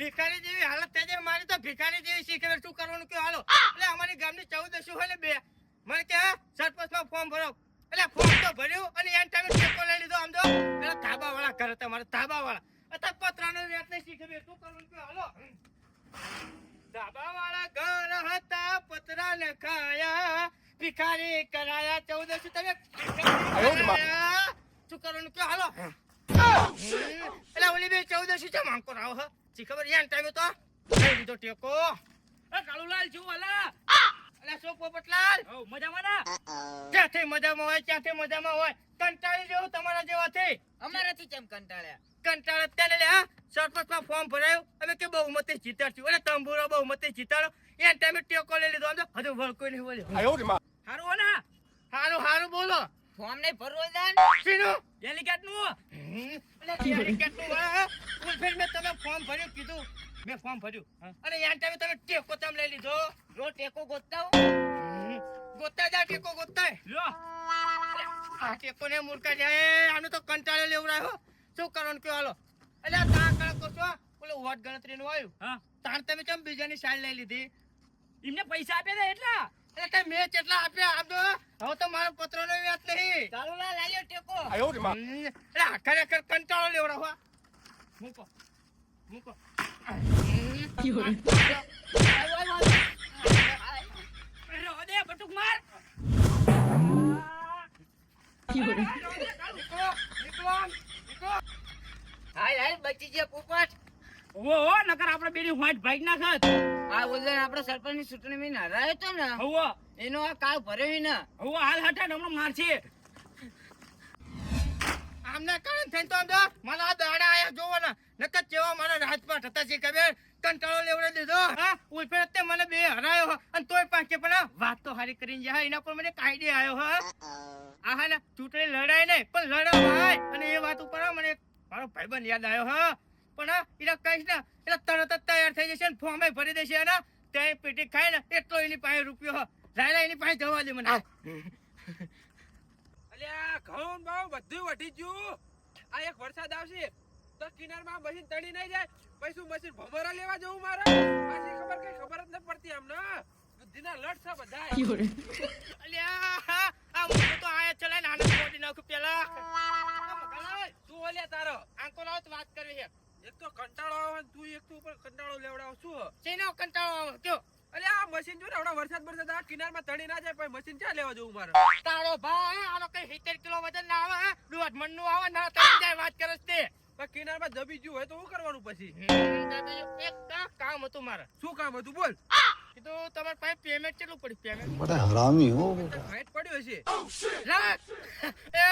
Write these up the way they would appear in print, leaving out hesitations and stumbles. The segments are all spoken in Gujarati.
ભિખારી જેવી હાલત થઈ જાય મારી તો ભિખારી જેવી શી ખબર શું કરવાનું કે હાલો એટલે અમારી ગામની 14 હોય ને બે મને કે સરપંચમાં ફોર્મ ભરો એટલે ફોર્મ તો ભર્યું અને એન ટાઈમે ટેકો લઈ લીધો આમ તો પેલા ધાબા વાળા ઘર હતા મારા ધાબા વાળા અત્યારે પતરાનો વેત નહીં શી ખબર શું કરવાનું કે હાલો ધાબા વાળા ઘર હતા પતરા ને ખાયા ભિખારી કરાયા 14 તમે શું કરવાનું કે હાલો એટલે ઓલી બે 14 છે માંગકો રાવ હ શી ખબર એન ટાઈમે તો લઈ લીધો ટેકો એ કાળુલાલ શું હાલા અલા સો પોપટલાલ ઓ મજામાં ના ક્યાંથી મજામાં હોય ક્યાંથી મજામાં હોય કંટાળી જેવું તમારા જેવાથી અમારાથી કેમ કંટાળ્યા કંટાળે તેને લે સરપંચમાં ફોર્મ ભરાયું અમે કે બહુમતી જીતાડશું એટલે તંબુરો બહુમતી જીતાડો એ ટાઈમે ટેકો લઈ લીધો આમ તો હજુ વળકો નહીં બોલ્યો હારું હો ના હારું હારું બોલો ફોર્મ નહીં ભરવો દાન શીનું ડેલિકેટ નું એટલે કેટલું ફૂલફેર મેં તમે ફોર્મ ભર્યું કીધું મેં ફોર્મ ભર્યું અને એ ટાઈમે તમે ટેકો તમ લઈ લીધો રો ટેકો ગોતતા ગોતા જા ટેકો ગોતા લો આ ટેકો ને મૂર્ખા જાય આનું તો કંટાળે લેવડાયો શું કરવાનું કયો હાલો એટલે તા કળકો છો બોલે વોટ ગણતરી નું આવ્યું હા તાણ તમે કેમ બીજાની સાઈડ લઈ લીધી એમને પૈસા આપે ને એટલા એટલે કઈ મેં કેટલા આપ્યા આમ તો હવે તો મારો પત્રો નો વ્યાજ નહીં કાળુલાલ આલ્યો ટેકો એટલે ખરેખર કંટાળો લેવડાવો મૂકો મૂકો રોદે બટુક માર નીકળો નીકળો નીકળો હાય હાય બચી ગયા પોપટ ઓ નકર આપણે બેની હોટ ભાઈ નાખત આ ઓલા આપણો સરપંચની ચૂંટણી માં હરાયો તો ને હવો એનો આ કાળ ભર્યો ને હવો હાલ હટાડ હમણાં મારશે આમના કારણ થઈને તો આમ તો મને આ દાડા આયા જોવો ને નકર કેવા મારા રાજપાટ હતા છે ખબર કંટાળો લેવડે દીધો હા ઉલ્ફે તે મને બે હરાયો અને તોય પાકે પણ વાત તો હારી કરીને જાય એના પર મને કાયદે આવ્યો હા આહા ને ચૂંટણી લડાય નહીં પણ લડાવાય અને એ વાત ઉપર મને મારો ભાઈબંધ યાદ આવ્યો હા પણ એના કહીશ ને એટલે તરત જ તૈયાર થઈ જશે ને ફોર્મે ભરી દેશે ને ત્યાં પેટી ખાય ને એટલો એની પાસે રૂપિયો લાયલા એની પાસે જવા દે મને અલ્યા ઘઉં બાવ બધું વટી ગયું આ એક વરસાદ આવશે તો કિનારમાં મશીન તળી નહીં જાય પછી મશીન ભમરા લેવા જવું મારે પાછી ખબર કઈ ખબર જ ન પડતી આમને બુદ્ધિના લટ છે બધા અલ્યા આ હું તો આયા ચલાઈને આને મોટી નાખું પેલા તું ઓલ્યા તારો આંકો લાવ તો વાત કરવી છે એક તો કંટાળો આવે ને તું એક તો ઉપર કંટાળો લેવડાવ શું શેનો કંટાળો આવે કયો અલ્યા આ મશીન જો ને હમણાં વરસાદ આ કિનારમાં તળી ના જાય પછી મશીન ક્યાં લેવા જવું મારે તારો ભાઈ આનો કઈ 70 કિલો વજન ના આવે દોઢ મણ નું આવે ના તળી જાય વાત કરે છે પણ કિનારમાં દબી ગયું હોય તો શું કરવાનું પછી એક કામ હતું મારે શું કામ હતું બોલ કીધું તમારે પાસે પેમેન્ટ કેટલું પડ્યું પેમેન્ટ बड़ा हरामी हो ફાઇટ પડ્યો છે લાખ એ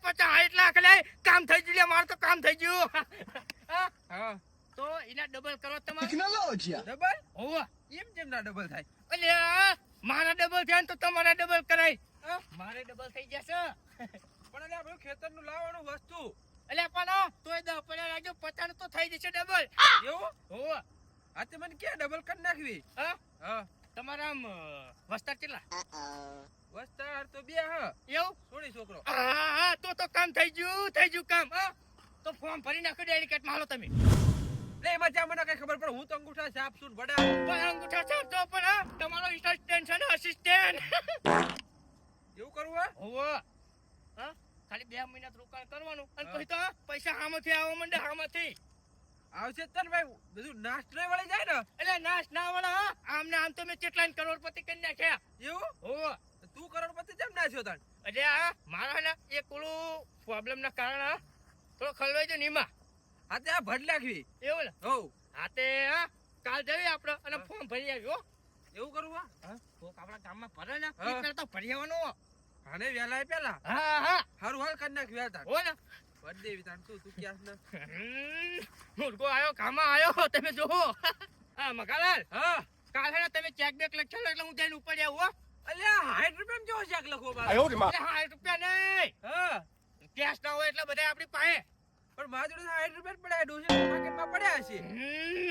50 લાખ લે કામ થઈ ગયું લે મારું તો કામ થઈ ગયું હા તો એના ડબલ કરો તમારે ડબલ હોવા એમ જેમ ના ડબલ થાય અલ્યા મારા ડબલ થયા ને તો તમારા ડબલ કરાય મારે ડબલ થઈ જશે પણ અલ્યા બધું ખેતરનું લાવવાનું વસ્તુ અલ્યા પણ તોય 10 પડ્યા રાખજો 50 તો થઈ જશે ડબલ એવું હોવા આ તે મને ક્યાં ડબલ કરી નાખવી હા હા તમારા આમ વસ્તાર કેટલા વસ્તાર તો બે હા એવું સોળી છોકરો હા તો કામ થઈ ગયું કામ હા તો ફોર્મ ભરી નાખો ડેલિકેટ માં હાલો તમે લે એમાં જ્યાં મને કઈ ખબર પડે હું તો અંગૂઠા છાપ છું બડા પણ અંગૂઠા છાપ તો પણ તમારો અસિસ્ટન્ટ છે ને અસિસ્ટન્ટ એવું કરવું હે હોવા હા ખાલી 2 મહિના રોકાણ કરવાનું અને પછી તો પૈસા આમાંથી આવવા માંડે આમાંથી આવશે તને ભાઈ બધું નાશ નહીં વળી જાય ને એટલે નાશ ના વળા આમ ને આમ તો મેં કેટલા કરોડપતિ કરી નાખ્યા એવું હોવા તું કરોડપતિ કેમ નાખ્યો તાણ અરે આ મારા ને એક ઓલું પ્રોબ્લેમ ના કારણે થોડો ખલવાઈ ગયો નીમાં હા તે આ ભડ નાખવી એવું ને હો હા તે કાલ જઈએ આપણે અને ફોર્મ ભરી આવ્યો એવું કરવું હા કોક આપણા ગામમાં ભરે ને હા. એટલે તો ભરી આવવાનું હાને વેલા પેલા હા હારું હાલ કરી નાખ વેલા તાણ હો ને ભડ દેવી તાણ તું ક્યાં ને મુર્ગો આયો કામમાં આયો તમે જોવો હા મગાલાલ હા કાલ હે ને તમે ચેક બેક લખ્યો એટલે હું જઈને ઉપર આવું હો અલ્યા 60 રૂપિયા જો ચેક લખો બાર એટલે 60 રૂપિયા નહીં હા કેશ ના હોય એટલે બધા આપણી પાસે પણ મારા જોડે 60 રૂપિયા પડ્યા ડોસે માર્કેટમાં પડ્યા હશે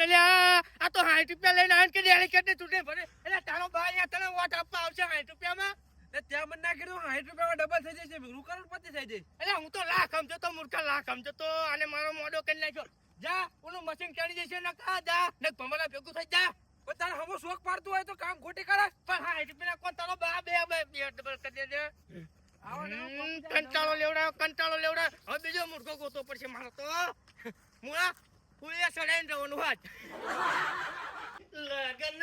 અલ્યા આ તો 60 રૂપિયા લઈને આવીને કે ડેલિકેટ ને ચૂંટણી ભરે એટલે તારો ભાઈ આ તને વોટ આપવા આવશે 60 રૂપિયામાં ને ત્યાં મને ના કીધું 60 રૂપિયામાં ડબલ થઈ જશે રૂ કરોડપતિ થઈ જશે એટલે હું તો લાખ સમજો તો મૂર્ખા લાખ સમજો તો આને મારો મોઢો કરી નાખ્યો જા ઓલું મશીન ચડી જશે ને કા જા ને ભમરા ભેગું થઈ જા પણ તારે હમો શોખ પાડતું હોય તો કામ ખોટી કરે. પણ હા એટલે પેલા કોણ તારો બા બે ડબલ કરી દેજે આવો ને આવો કંટાળો લેવડાવ હવે બીજો મુર્ગો ગોતો પડશે મારો તો મુળા ફૂલિયા સડાઈને જવાનું વાત લગન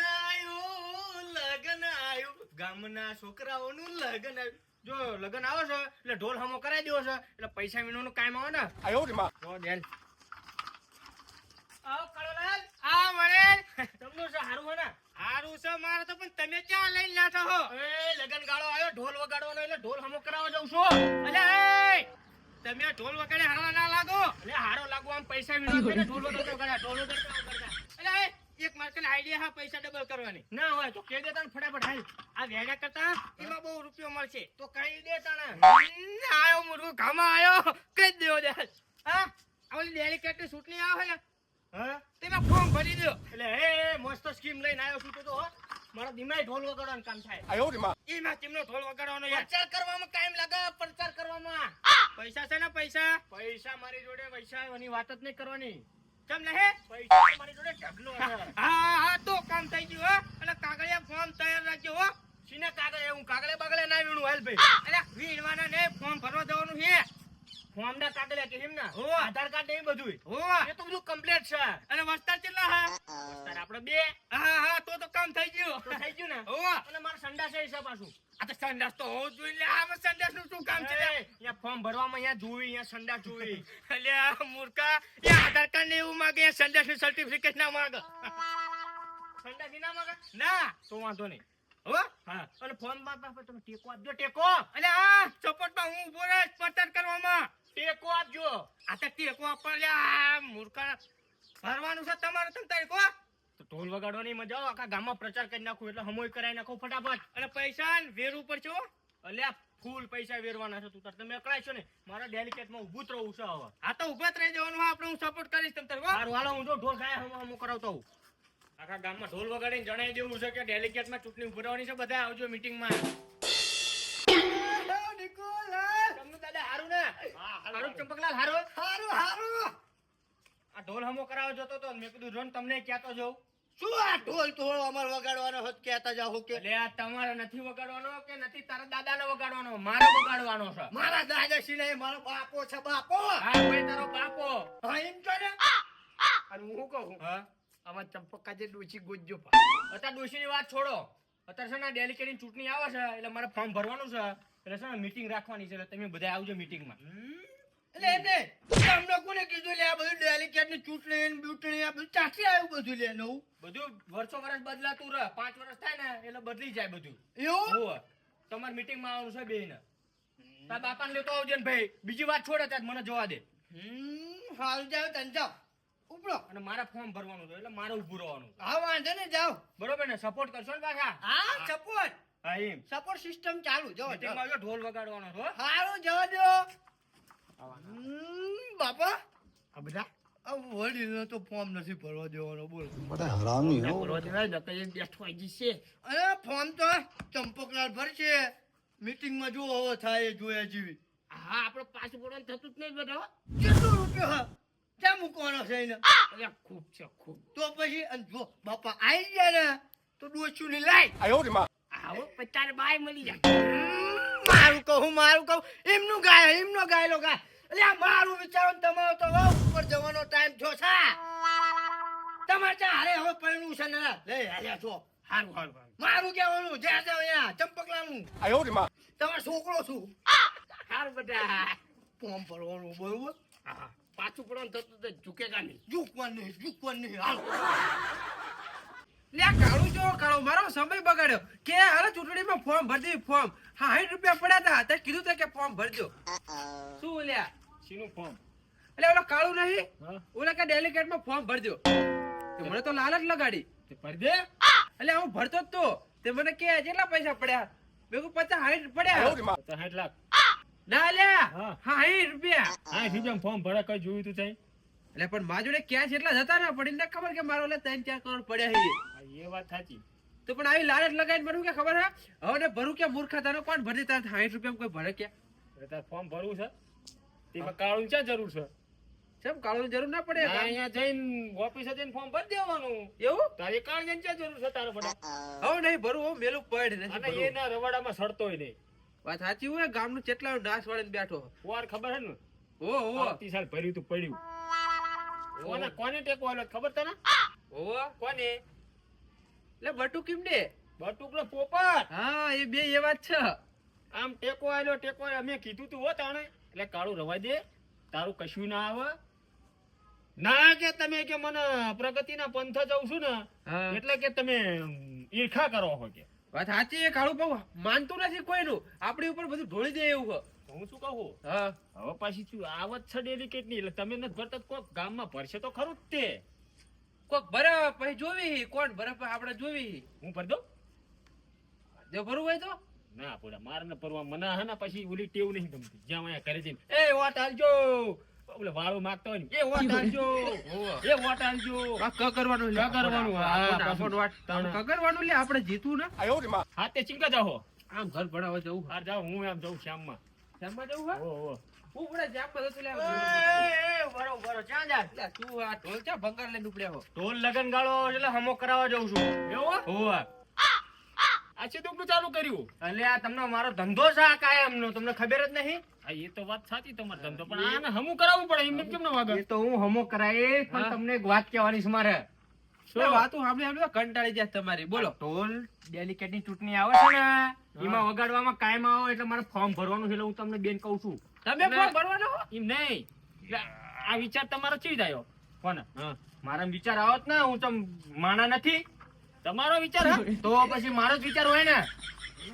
આયું ગામના છોકરાઓનું લગન આવ્યું જો લગન આવે છે એટલે ઢોલ હમો કરાવી દેવો છે એટલે પૈસા વિનોનું કામ આવે ને જો બેન આવો કળોલાલ આ વળે તમને છે હારું હે ને હારું છે મારે તો પણ તમે ક્યાં લઈને નાઠો હો એ લગન ગાળો આવ્યો ઢોલ વગાડવાનો એટલે ઢોલ હમો કરાવવા જાઉં છું અલે એ તમે ઢોલ વગાડે હારો ના લાગો એટલે હારો લાગો આમ પૈસા વિનો ઢોલ વગાડતા અલે એક માર્કેટ આઈડિયા હા પૈસા ડબલ કરવાની ના હોય તો કે દે તને ફટાફટ હાલ આ વેડા કરતા એમાં બહુ રૂપિયો મળશે તો કઈ દે તને આયો મુર્ગો ઘામાં આયો કઈ દેવો દે હા આવલી ડેલી કેટલી છૂટણી આવે ને હા તેમાં ફોર્મ ભરી દો એટલે હે મસ્ત સ્કીમ લઈને આવ્યો છું તો મારા દિમાગ ઢોલ વગાડવાનું કામ થાય એમાં તેમનો ઢોલ વગાડવાનો પ્રચાર કરવામાં ટાઈમ લાગે પ્રચાર કરવામાં પૈસા છે ને પૈસા મારી જોડે પૈસાની વાત જ નહીં કરવાની કેમ નહીં પૈસા મારી જોડે ઢગલો છે હા તો કામ થઈ ગયું હો એટલે કાગળિયા ફોર્મ તૈયાર રાખજો હો સીને કાગળિયા હું કાગળે ના વીણું હાલ ભાઈ એટલે વીણવાના ને ફોર્મ ભરવા જવાનું છે ફોર્મ ના કાગળિયા કે એમ ના હો આધાર કાર્ડ ને બધું હો એ તો બધું કમ્પ્લીટ છે અને વસ્તાર કેટલા હા વસ્તાર આપણે બે હા તો કામ થઈ ગયું ને હો અને મારા સંડાસ છે હિસાબ પાછું આ તો સંડાસ તો હોવું જોઈએ એટલે આમાં સંડાસ નું શું કામ છે અહીંયા ફોર્મ ભરવામાં અહીંયા જોઈ અહીંયા સંડાસ જોઈ એટલે આ મૂર્ખા એ આધાર કાર્ડ ને એવું માંગે સંડાસ નું સર્ટિફિકેટ ના માંગે સંડાસ ના માંગે ના તો વાંધો નહીં હો હા અને ફોન માં તમે ટેકો આપજો ટેકો એટલે આ સપોર્ટ માં હું ઉભો રહે પ્રચાર કરવામાં ટેકો આપજો આ તો ટેકો આપવા લ્યા મૂર્ખા ભરવાનું છે તમારે તમ તારીખો તો ઢોલ વગાડવાની મજા આવે આખા ગામમાં પ્રચાર કરી નાખું એટલે હમોય કરાવી નાખો ફટાફટ અને પૈસા વેર ઉપર છો અલ્યા ફૂલ પૈસા વેરવાના છે તું તાર તમે અકળાય ને મારા ડેલિકેટ માં ઊભું જ રહું છે હવે આ તો ઊભા જ રહી જવાનું આપણે હું સપોર્ટ કરીશ તમ તાર સારું હાલો હું જો ઢોલ ગાય હમો કરાવતો હું આખા ગામમાં ઢોલ વગાડીને જણાવી દેવું છે કે ડેલિકેટ માં ચૂંટણી ઉભી રહેવાની છે બધા આવજો મીટિંગ માં તમને દાદા હારું ને હારું ચંપકલાલ હારું આ ઢોલ હમો કરાવવા જતો તો મેં કીધું જોન તમને કહેતો જાઉં શું આ ઢોલ થોડો અમારે વગાડવાનો હોત કહેતા જાવ કે એટલે આ તમારે નથી વગાડવાનો કે નથી તારા દાદાને વગાડવાનો મારે વગાડવાનો છે મારા દાદા સિને મારો બાપો છે બાપો હા ભાઈ તારો બાપો હા એમ તો ને અને હું કહું હા આમાં ચંપકા જે ડોસી ગોજજો અત્યારે ડોસી ની વાત છોડો અત્યારે છે ને ડેલિકેટની ચૂંટણી આવે છે એટલે મારે ફોર્મ ભરવાનું છે એટલે છે ને મીટિંગ રાખવાની છે એટલે તમે બધા આવજો મીટિંગમાં એટલે એમને તમને કોને કીધું લે આ બધું ડેલિકેટ ની ચૂંટણી બ્યુટણી આ બધું ચાખી આવ્યું બધું લે નવું બધું વર્ષો વર્ષ બદલાતું રહે 5 વર્ષ થાય ને એટલે બદલી જાય બધું એવું તમારે મીટિંગ માં આવવાનું છે બેને તાર બાપાને લેતો આવજો ને ભાઈ બીજી વાત છોડે ત્યાં મને જોવા દે હાલ જાવ તને જાવ ઉપડો અને મારા ફોર્મ ભરવાનું છે એટલે મારે ઉભું રહેવાનું હા વાંધો ને જાવ બરોબર ને સપોર્ટ કરશો ને પાછા હા સપોર્ટ હા એમ સપોર્ટ સિસ્ટમ ચાલુ જો મીટિંગમાં ઢોલ વગાડવાનો છે હારું જવા દો બાપા આ બધા વડીલો તો ફોર્મ નથી ભરવા દેવાનો બોલ બડા હરામી હો ભરવા દેવાય નકર એક બેઠો આવી જશે અરે ફોર્મ તો ચંપકલાલ ભરશે મીટિંગમાં જો હવે થાય જોયા જેવી હા આપણે પાછું પડવાનું થતું જ નહીં બેટા કેટલો રૂપિયો હા ક્યાં મૂકવાનો છે એને અરે ખૂબ છે ખૂબ તો પછી જો બાપા આવી જાય ને તો ડોચું ની લાય આવો પચાર બાય મળી જાય મારું કહું એમનું ગાયલો ગાય એટલે આ મારું વિચારો તમારો તો ઉપર જવાનો ટાઈમ થયો છે તમારે ત્યાં હારે હવે પૈણું છે ને લે હાલ્યા છો હારું મારું કહેવાનું જ્યાં જાવ અહીંયા ચંપકલાનું તમારો છોકરો છું હારું બધા ફોર્મ ભરવાનું બરોબર હા પાછું પડવાનું થતું તો ઝૂકેગા નહીં ઝૂકવાનું નહીં હાલ લે કાળું જો કાળો મારો સમય બગાડ્યો કે અરે ચૂંટણીમાં ફોર્મ ભરતી ફોર્મ 60 રૂપિયા પડ્યા હતા તે કીધું તો કે ફોર્મ ભરજો શું લ્યા શીનું ફોર્મ એટલે ઓલો કાળું નહીં ઓલા કે ડેલિકેટમાં ફોર્મ ભરજો તે મને તો લાલચ લગાડી તે ભરી દે એટલે હું ભરતો જ તો તે મને કે કેટલા પૈસા પડ્યા મેં કહું 50 60 પડ્યા 60 લાખ ના લ્યા 60 રૂપિયા હા સીધા ફોર્મ ભરા કઈ જોયું તું તઈ એટલે પણ મારા જોડે ક્યાં જેટલા જતા ને પડીને ખબર કે મારો એટલે 3-4 કરોડ પડ્યા છે એ વાત સાચી તો પણ આવી લાલચ લગાવીને ભરું કે ખબર હે હવે ને ભરું કે મૂર્ખા તારો કોણ ભરી તાર 60 રૂપિયા કોઈ ભરે કે તાર ફોર્મ ભરવું છે તેમાં કાળું ક્યાં જરૂર છે કેમ કાળુની જરૂર ના પડે અહીંયા જઈને ઓફિસે જઈને ફોર્મ ભરી દેવાનું. એવું તારી કાળજાની ક્યાં જરૂર છે તારે પડે? હવે નહીં ભરવું હો, મેલું પડ નથી અને ભરવું. એના રવાડામાં સડતોય નહીં. વાત સાચી હોય ગામનું કેટલા નાશ વાળીને બેઠો વાર ખબર હે ને? ઓ ઓ આવતી સાલ ભર્યું તું પડ્યું. કોને ટેકો આલ્યો ખબર તને? ઓ કોને? લે બટુ કેમ દે બટુકલો પોપટ. હા એ બે એ વાત છે આમ ટેકો આલ્યો અમે કીધું તું હો તાણે. એટલે કાળું રવા દે, તારું કશું ના આવે. ના કે તમે કે મને પ્રગતિના પંથ જઉં છું ને હા એટલે કે તમે ઈર્ખા કરો છો કે. વાત સાચી એ કાળું બહુ માનતું નથી કોઈનું આપણી ઉપર બધું ઢોળી દે એવું છે. હું શું કહું? હા હવે પાછી શું આવત છે ડેલિકેટ ની એટલે તમે નથી ભરતા તો કોક ગામમાં ભરશે તો ખરું જ તે. કોક બરફ પછી જોવી કોણ બરફ આપણે જોવી હું ભર દઉં? જો ભરવું હોય તો ના પોડા માર ને પરવા મને હે ને પછી ઓલી ટેવ નહીં ગમતી. જ્યાં અહીંયા કરે છે એ વોટ આલજો, ઓલે વાળો માંગતો હોય ને એ વોટ આલજો, એ વોટ આલજો. આ ક કરવાનું લે ક કરવાનું, હા, આપણને વાત ક કરવાનું લે આપણે જીતવું ને હા તે ચિંકા જાઓ. આમ ઘર ભણાવવા જવું હાર જાઓ, હું એમ જાઉં શ્યામમાં. શ્યામમાં જવું હા ઓ ઓ હું પડે જામમાં જતું લે બરોબર ક્યાં જાય? લે, તું આ ઢોલ ચા ભંગાર લઈને ઉપડ્યા હો ઢોલ લગન ગાળો એટલે હમો કરાવવા જઉં છું. એવું? હોવા આ છે દુખનું ચાલુ કર્યું. અલે આ તમને મારો ધંધો છે આ કાયમનો, તમને ખબર જ નહીં? હા એ તો વાત સાચી તમારે ધંધો પણ આને હમું કરાવવું પડે એમને કેમ ના વાગે? એ તો હું હમો કરાવીશ, પણ હા. તમને એક વાત કહેવાની છે મારે. શું વાતું સાંભળી કંટાળી જાય તમારી બોલો ઢોલ ડેલિકેટ ની ચૂંટણી આવે છે ને એમાં વગાડવામાં કાયમ આવો એટલે મારે ફોર્મ ભરવાનું છે એટલે હું તમને બેન કહું છું. તમે ફોર્મ ભરવાનો હો? એમ નહીં એટલે આ વિચાર તમારો ચી આવ્યો કોને? હા, મારા વિચાર આવત ને હું તો માણા નથી. તમારો વિચાર હા? તો પછી મારો જ વિચાર હોય ને.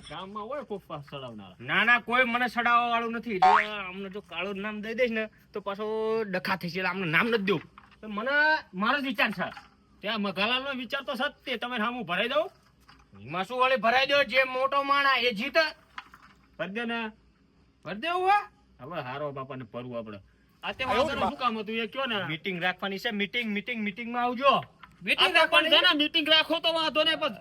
ગામમાં હોય કોક પાસ ચડાવનારા. ના ના કોઈ મને સડાવવા વાળું નથી. જો અમને જો કાળું નામ દઈ દઈશ ને તો પાછો ડખા થશે એટલે આમને નામ નથી દઉં. તો મને મારો જ વિચાર છે. ત્યાં મઘાલાલનો વિચાર તો સત્ય તમે સામું ભરાઈ દઉં એમાં શું વળી ભરાઈ દો, જે મોટો માણા એ જીતે. ભર દે ને. ભર દેવું હો હવે હારો બાપાને ભરવું આપણે. આ તે વાગરનું શું કામ હતું એ કયો ને? મીટિંગ રાખવાની છે. મીટિંગ માં આવજો. મીટિંગ રાખવાની છે ને? મીટિંગ રાખો તો વાંધો નહીં પણ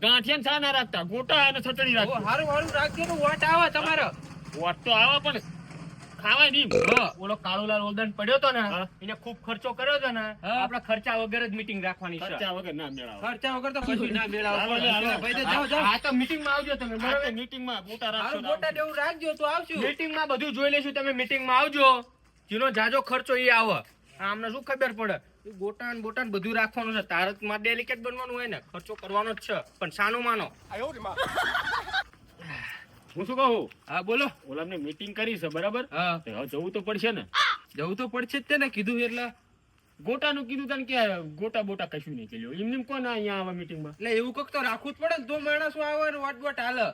ગાંઠિયા છા ના રાખતા, ગોટા અને છતડી ઓ, રાખો. હારું હારું રાખજો ને વોટ આવે તમારો વોટ તો આવે પણ ખાવાય નહીં. ઓલો કાળુલાલ ઓલદન પડ્યો તો ને હા. એને ખૂબ ખર્ચો કર્યો તો ને હા. આપણે ખર્ચા વગર જ મીટિંગ રાખવાની છે. ખર્ચા વગર ના મેળાવે. ખર્ચા વગર તો કશું ના મેળાવો હાલો, હાલો. ભાઈ તો જાઓ જાઓ હા તો મીટિંગ માં આવજો તમે, બરાબર? મીટિંગમાં ગોટા રાખશો હારું ને ગોટા દેવું રાખજો તો આવશું મીટિંગ માં બધું જોઈ લેશું. તમે મીટિંગ માં આવજો, જેનો જાજો ખર્ચો એ આવે. આમને શું ખબર પડે? ગોટાન બોટાન બધું રાખવાનું છે. તારક માં ડેલિકેટ બનવાનું હોય ને, ખર્ચો કરવાનો જ છે, પણ સાનું માનો. હું શું કહું? હા બોલો ઓલામને મીટિંગ કરી છે બરાબર? હા તો હવે જવું તો પડશે ને. જવું તો પડશે જ તે ને કીધું એટલે ગોટાનું કીધું તને કે ગોટા બોટા કશું નહીં કર્યું. એમને કોને અહીંયા આવે મીટિંગમાં? એટલે એવું કોક તો રાખવું જ પડે ને તો માણસો આવે ને વોટ વોટ હાલે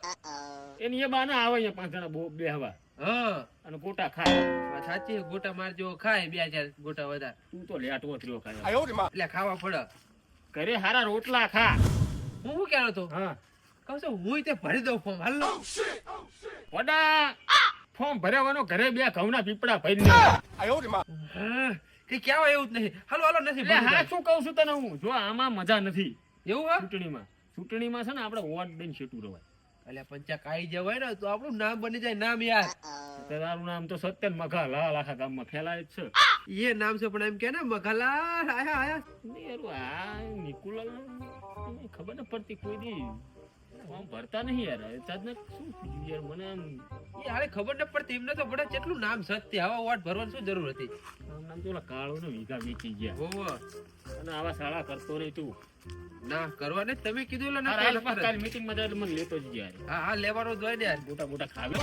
એની એ બાના આવે અહીંયા 5 જણા બે હવા હા અને ગોટા ખાય. વાત સાચી છે. ગોટા મારજો ખાય 2000 ગોટા વધારે તું તો લેટવો થયો ખાય. એટલે ખાવા પડે ઘરે હારા રોટલા ખા. હું શું કહેતો હતો હા કહું છું હું તે ભરી દઉં ફોર્મ હાલો વડા ફોર્મ ભરાવાનો ઘરે બે ઘઉંના પીપળા ભરીને. હા કે ક્યાં એવું જ નહીં હાલો હાલો નથી એટલે ભરી હા દઉં. શું કહું છું તને હું, જો આમાં મજા નથી. એવું હા ચૂંટણીમાં છે ને આપણે વોટ દઈને છેટું રવાય. અલ્યા પંચા કાઈ જવાય ને તો આપણું નામ બની જાય નામ યાર તારું નામ તો સત્યન મઘા લાલ આખા ગામમાં ફેલાય જ છે. એ નામ છે પણ એમ કે ને મઘાલાલ આયા આયા યાર આ નિકુલાલ ખબર ન પડતી કોઈ દી ફોર્મ ભરતા નહીં યાર. ચાંદને શું થયું યાર મને આમ એ હાલે ખબર ન પડતી એમને તો બડા કેટલું નામ સત્ય હવે વોટ ભરવાની શું જરૂર હતી આમ નામ તો ઓલા કાળોનો વીઘા વેચી ગયા. ઓહો અને આવા શાળા કરતો રહી તું. ના કરવા ને તમે કીધું એટલે ના તારા કાલ આસપાસ કાલ મીટિંગમાં જાય એટલે મને લેતો જ ગયા. હા હા લેવાનો જ હોય ને યાર ગોટા ગોટા ખાવે.